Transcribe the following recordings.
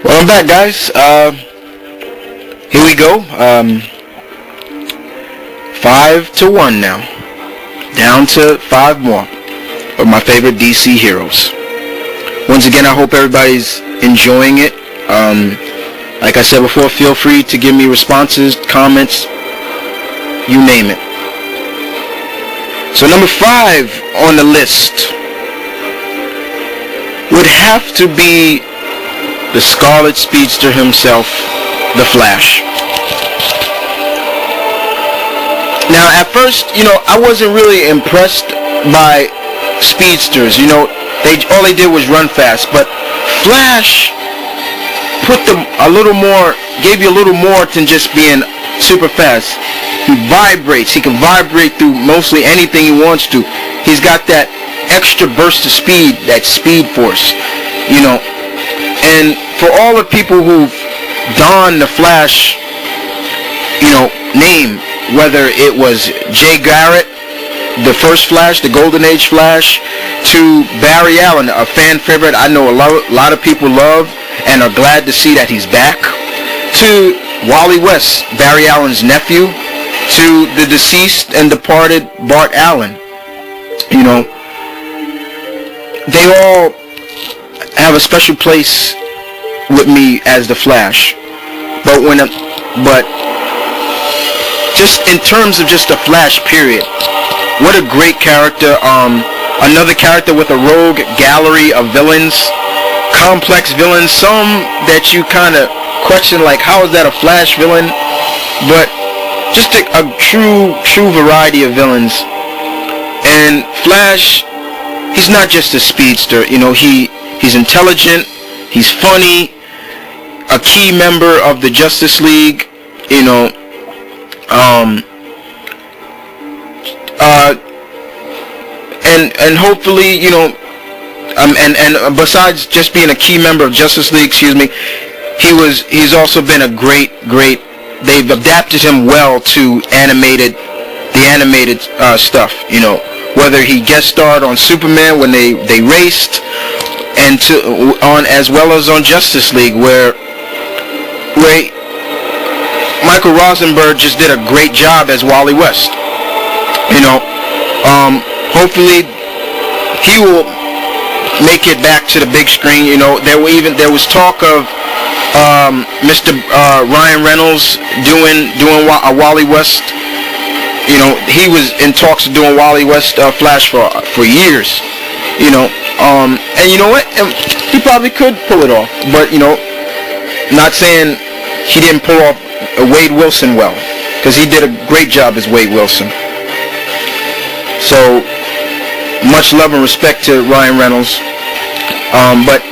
Well, I'm back, guys. Here we go. 5-1 now. Down to 5 more of my favorite DC heroes. Once again, I hope everybody's enjoying it. Like I said before, feel free to give me responses, comments, you name it. So number 5 on the list would have to be the Scarlet Speedster himself, the Flash. Now, at first, I wasn't really impressed by speedsters. All they did was run fast. But Flash gave you a little more than just being super fast. He vibrates. He can vibrate through mostly anything he wants to. He's got that extra burst of speed, that speed force, And for all the people who've donned the Flash, name, whether it was Jay Garrett, the first Flash, the Golden Age Flash, to Barry Allen, a fan favorite I know a lot of people love and are glad to see that he's back, to Wally West, Barry Allen's nephew, to the deceased and departed Bart Allen. They all have a special place with me as the Flash. But just in terms of just the Flash period, what a great character. Another character with a rogue gallery of villains, complex villains, some that you kind of question, like, how is that a Flash villain? But just a true variety of villains. And Flash, he's not just a speedster. He's intelligent, he's funny, a key member of the Justice League, and hopefully, and besides just being a key member of Justice League, he's also been a great, they've adapted him well to the animated stuff, whether he guest starred on Superman when they raced, and as well as on Justice League, where Michael Rosenberg just did a great job as Wally West. Hopefully he will make it back to the big screen. There was talk of Mr. Ryan Reynolds doing a Wally West. He was in talks of doing Wally West Flash for years. And you know what? He probably could pull it off. But not saying he didn't pull off Wade Wilson well, because he did a great job as Wade Wilson. So much love and respect to Ryan Reynolds. But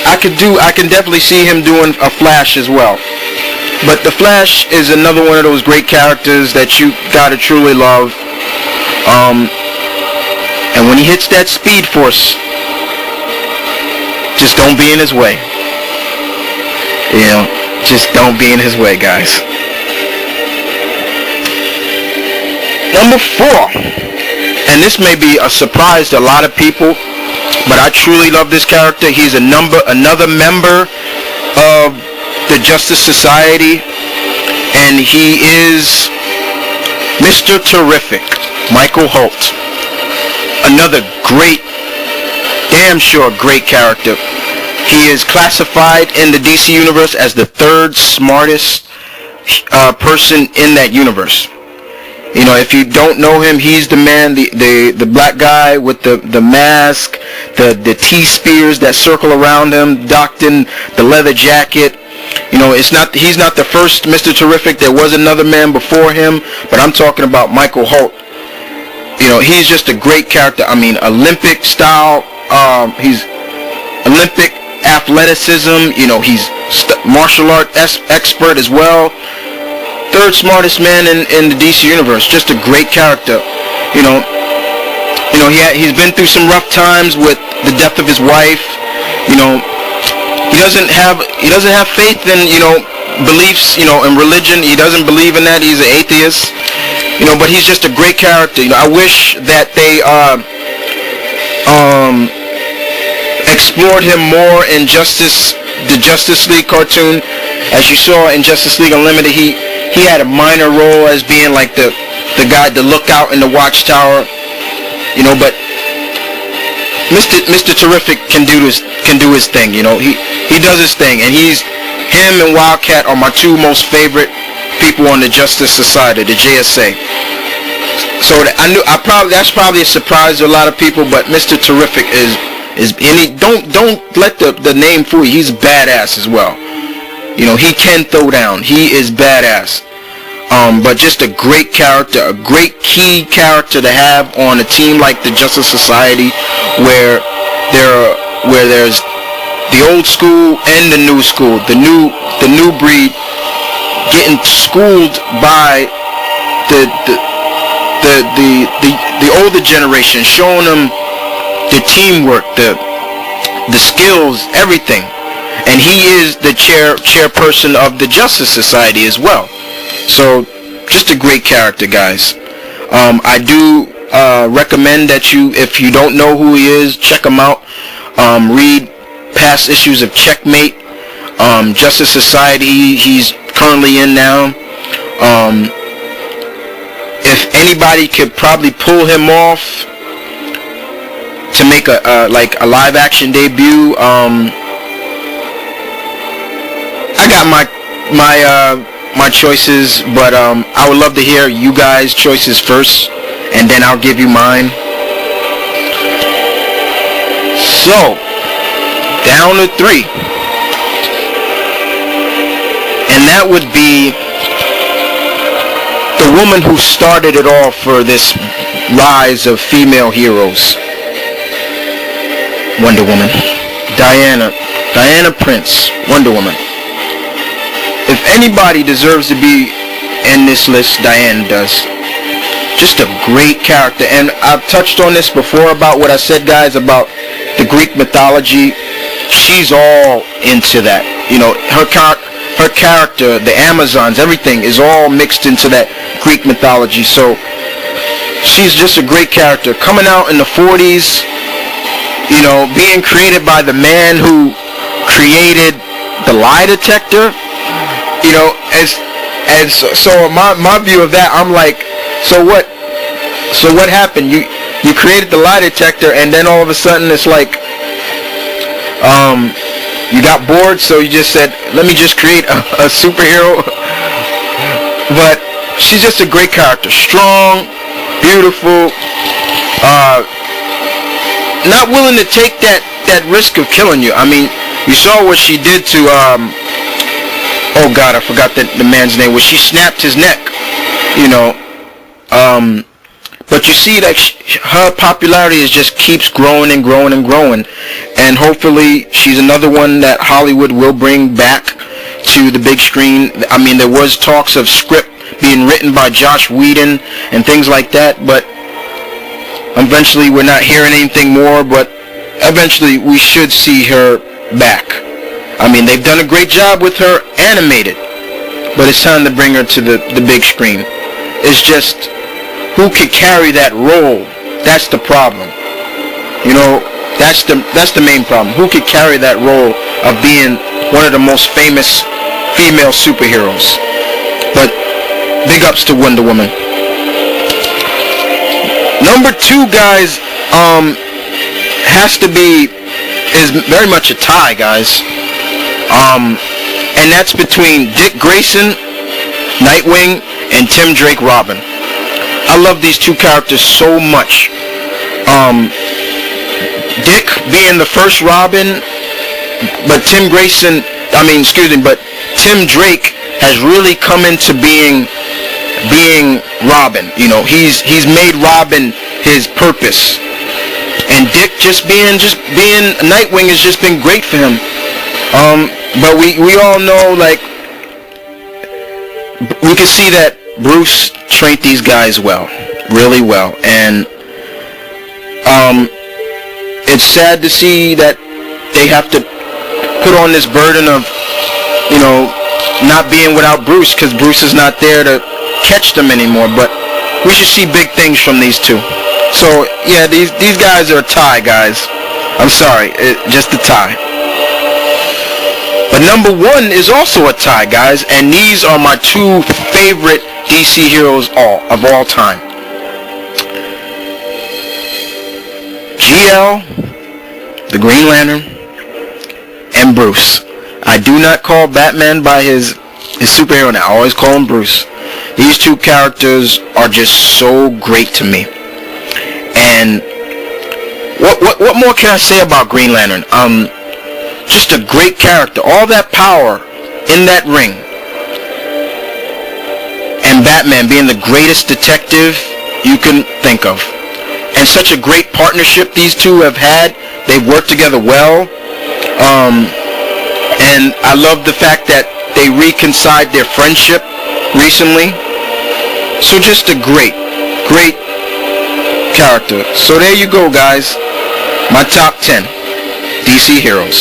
I can definitely see him doing a Flash as well. But the Flash is another one of those great characters that you gotta truly love. And when he hits that speed force, just don't be in his way. Just don't be in his way, guys. Number 4. And this may be a surprise to a lot of people, but I truly love this character. He's another member of the Justice Society, and he is Mr.Terrific, Michael Holt. Another damn sure great character. He is classified in the DC universe as the 3rd smartest person in that universe. If you don't know him, he's the man, the black guy with the mask, the T-spears that circle around him, docked in the leather jacket. He's not the first Mr. Terrific. There was another man before him, but I'm talking about Michael Holt. He's just a great character. Olympic style. He's Olympic athleticism. He's martial art expert as well. 3rd smartest man in the DC universe. Just a great character. He's been through some rough times with the death of his wife. He doesn't have faith in beliefs in religion. He doesn't believe in that. He's an atheist. But he's just a great character. I wish that they explored him more in Justice the Justice League cartoon, as you saw in Justice League Unlimited, he had a minor role as being like the guy, the lookout in the Watchtower, you know. But Mr. Terrific can do his thing, you know. He does his thing, and him and Wildcat are my two most favorite people on the Justice Society, the JSA. So that's probably a surprise to a lot of people, but Mr. Terrific is and don't let the name fool you. He's badass as well. You know, he can throw down. He is badass. But just a great character, a great key character to have on a team like the Justice Society, where there's the old school and the new school, the new breed getting schooled by the older generation, showing them the teamwork, the skills, everything. And he is the chairperson of the Justice Society as well. So just a great character, guys. I do recommend that if you don't know who he is, check him out. Read past issues of Checkmate, Justice Society. He's currently in now. If anybody could probably pull him off to make a live action debut, I got my choices, but I would love to hear you guys' choices first, and then I'll give you mine. So, down to 3. And that would be the woman who started it all for this rise of female heroes. Wonder Woman. Diana Prince, Wonder Woman. If anybody deserves to be in this list, Diana does. Just a great character. And I've touched on this before about what I said, guys, about the Greek mythology. She's all into that. You know, her character, the Amazons, everything is all mixed into that Greek mythology. So she's just a great character. Coming out in the 40s, you know, being created by the man who created the lie detector. You know, so my view of that, I'm like, so what happened? You created the lie detector, and then all of a sudden it's like, you got bored, so you just said, let me just create a superhero. But she's just a great character, strong, beautiful, not willing to take that risk of killing you. I mean, you saw what she did to oh God, I forgot the man's name. Where she snapped his neck, you know. But you see that her popularity just keeps growing and growing and growing. And hopefully she's another one that Hollywood will bring back to the big screen. I mean, there was talks of script being written by Josh Whedon and things like that. But eventually we're not hearing anything more. But eventually we should see her back. I mean, they've done a great job with her animated, but it's time to bring her to the big screen. It's just, who could carry that role? That's the problem. You know, that's the main problem. Who could carry that role of being one of the most famous female superheroes? But big ups to Wonder Woman. Number 2, guys, is very much a tie, guys. And that's between Dick Grayson, Nightwing, and Tim Drake Robin. I love these two characters so much. Dick being the first Robin, but Tim Drake has really come into being Robin. You know, he's made Robin his purpose. And Dick just being Nightwing has just been great for him. But we all know, like, we can see that Bruce trained these guys well, really well, and it's sad to see that they have to put on this burden of, you know, not being without Bruce, because Bruce is not there to catch them anymore. But we should see big things from these two. So yeah, these guys are a tie, guys. I'm sorry, just a tie. Number 1 is also a tie, guys, and these are my 2 favorite DC heroes of all time. GL, the Green Lantern, and Bruce. I do not call Batman by his superhero name. I always call him Bruce. These 2 characters are just so great to me. And what more can I say about Green Lantern? Just a great character. All that power in that ring. And Batman being the greatest detective you can think of. And such a great partnership these 2 have had. They've worked together well. And I love the fact that they reconciled their friendship recently. So just a great character. So there you go, guys. My top 10 DC heroes.